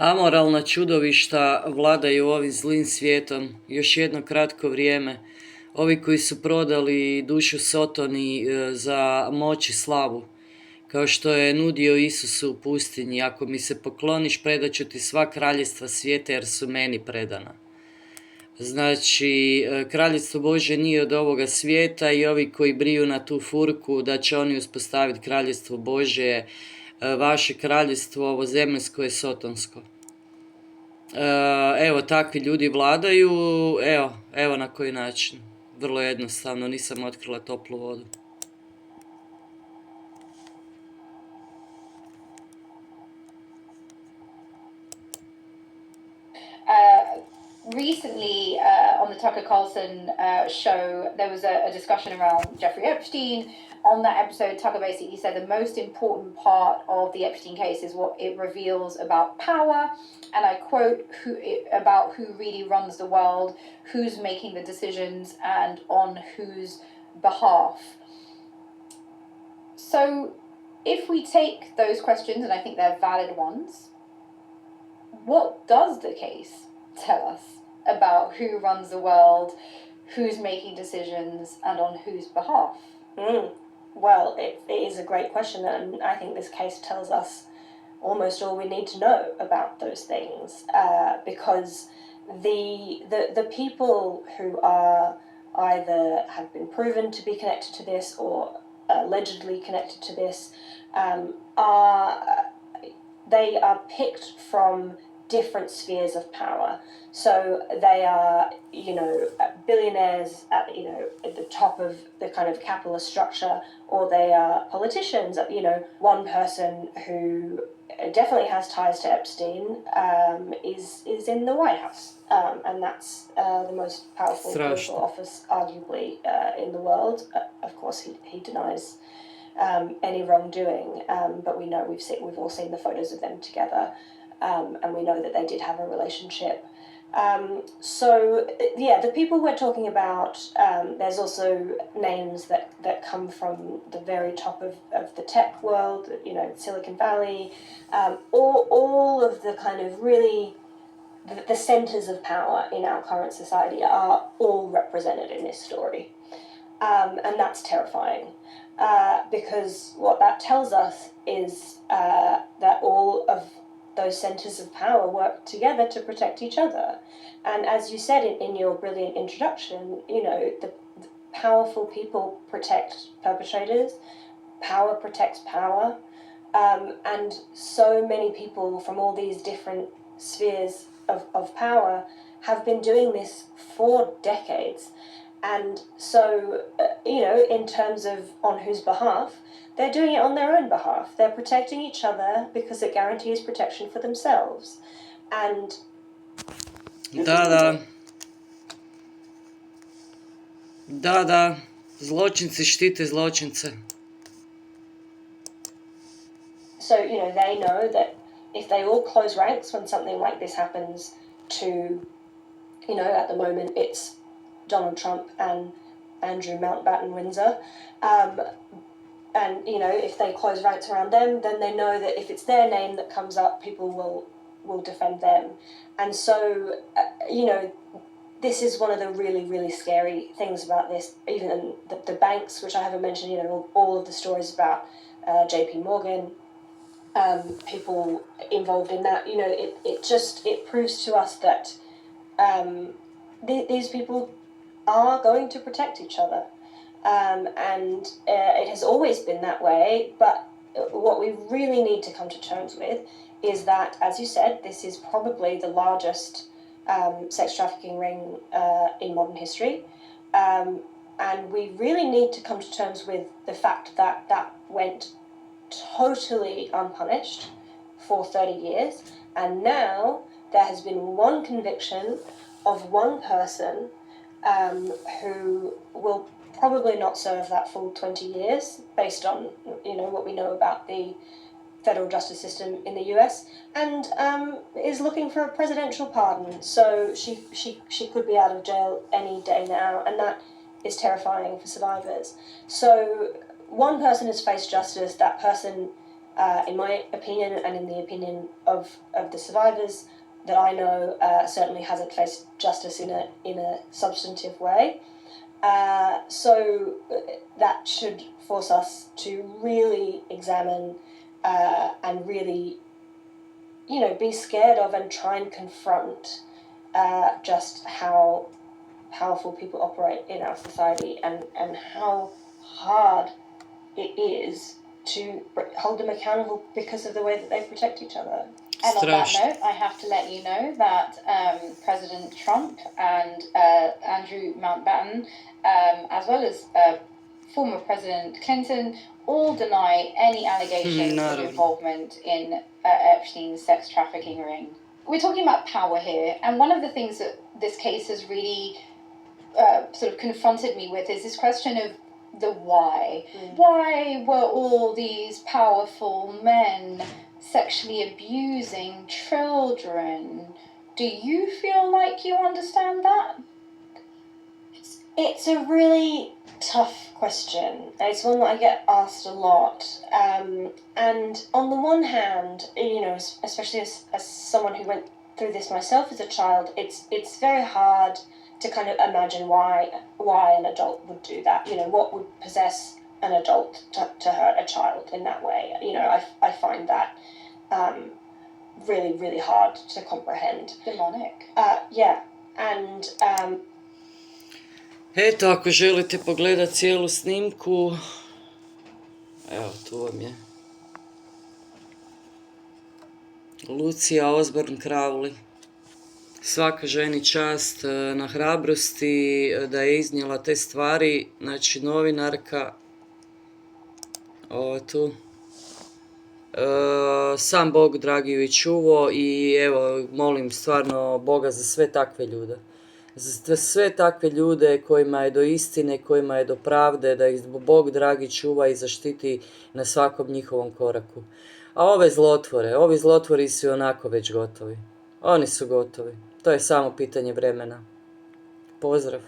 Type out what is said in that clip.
Amoralna čudovišta vladaju ovim zlim svijetom još jedno kratko vrijeme. Ovi koji su prodali dušu Sotoni za moć i slavu, kao što je nudio Isusu u pustinji: ako mi se pokloniš, predat ću ti sva kraljevstva svijeta jer su meni predana. Znači, kraljevstvo Božje nije od ovoga svijeta i ovi koji briju na tu furku da će oni uspostaviti kraljevstvo Božje, vaše kraljevstvo ovozemljsko je sotonsko. Evo, takvi ljudi vladaju, evo na koji način. Vrlo jednostavno, nisam otkrila toplu vodu. Recently, on the Tucker Carlson show, there was a discussion around Jeffrey Epstein. On that episode, Tucker basically said the most important part of the Epstein case is what it reveals about power, and I quote, about who really runs the world, who's making the decisions, and on whose behalf. So, if we take those questions, and I think they're valid ones, what does the case tell us about who runs the world, who's making decisions, and on whose behalf? Well, it is a great question, and I think this case tells us almost all we need to know about those things, because the people who are either have been proven to be connected to this or allegedly connected to this they are picked from different spheres of power. So they are, billionaires at the top of the kind of capitalist structure, or they are politicians. One person who definitely has ties to Epstein is in the White House, and that's the most powerful political office, arguably, in the world. Of course, he denies any wrongdoing, but we know we've all seen the photos of them together. And we know that they did have a relationship. The people we're talking about, there's also names that come from the very top of the tech world, Silicon Valley, all of the kind of really, the centers of power in our current society are all represented in this story. And that's terrifying, because what that tells us is that all of those centers of power work together to protect each other. And as you said in your brilliant introduction, the powerful people protect perpetrators, power protects power, and so many people from all these different spheres of power have been doing this for decades. And so, in terms of on whose behalf, they're doing it on their own behalf. They're protecting each other because it guarantees protection for themselves. And Da, zločinci štite zločince. So, they know that if they all close ranks when something like this happens to, at the moment it's Donald Trump and Andrew Mountbatten Windsor, and if they close ranks around them, then they know that if it's their name that comes up, people will defend them. And so, this is one of the really, really scary things about this. Even the banks, which I haven't mentioned, all of the stories about JP Morgan, people involved in that, it proves to us that these people are going to protect each other. And it has always been that way, but what we really need to come to terms with is that, as you said, this is probably the largest sex trafficking ring in modern history, and we really need to come to terms with the fact that that went totally unpunished for 30 years, and now there has been one conviction of one person who will probably not serve that full 20 years based on what we know about the federal justice system in the US, and is looking for a presidential pardon. So she could be out of jail any day now, and that is terrifying for survivors. So one person has faced justice. That person in my opinion and in the opinion of the survivors that I know, certainly hasn't faced justice in a substantive way. So that should force us to really examine and really, be scared of and try and confront just how powerful people operate in our society, and how hard it is to hold them accountable because of the way that they protect each other. And on that Strašno. note, I have to let you know that President Trump and Andrew Mountbatten, as well as former President Clinton, all deny any allegations of Naravno. involvement in Epstein's sex trafficking ring. We're talking about power here, and one of the things that this case has really sort of confronted me with is this question of the why. Why were all these powerful men sexually abusing children? Do you feel like you understand that? It's a really tough question. It's one that I get asked a lot. And on the one hand, especially as someone who went through this myself as a child, it's very hard to kind of imagine why an adult would do that. What would possess an adult to hurt a child in that way? I find that really, really hard to comprehend. Demonic. Yeah, and Eto, ako želite pogledati cijelu snimku, evo tu vam je. Lucia Osborne Crowley. Svaka ženi čast na hrabrosti da je iznijela te stvari, znači novinarka, ovo tu. Sam Bog dragi ju i čuvo i evo molim stvarno Boga za sve takve ljude. Za sve takve ljude kojima je do istine, kojima je do pravde, da ih Bog dragi čuva i zaštiti na svakom njihovom koraku. A ovi zlotvori su onako već gotovi. Oni su gotovi. To je samo pitanje vremena. Pozdrav!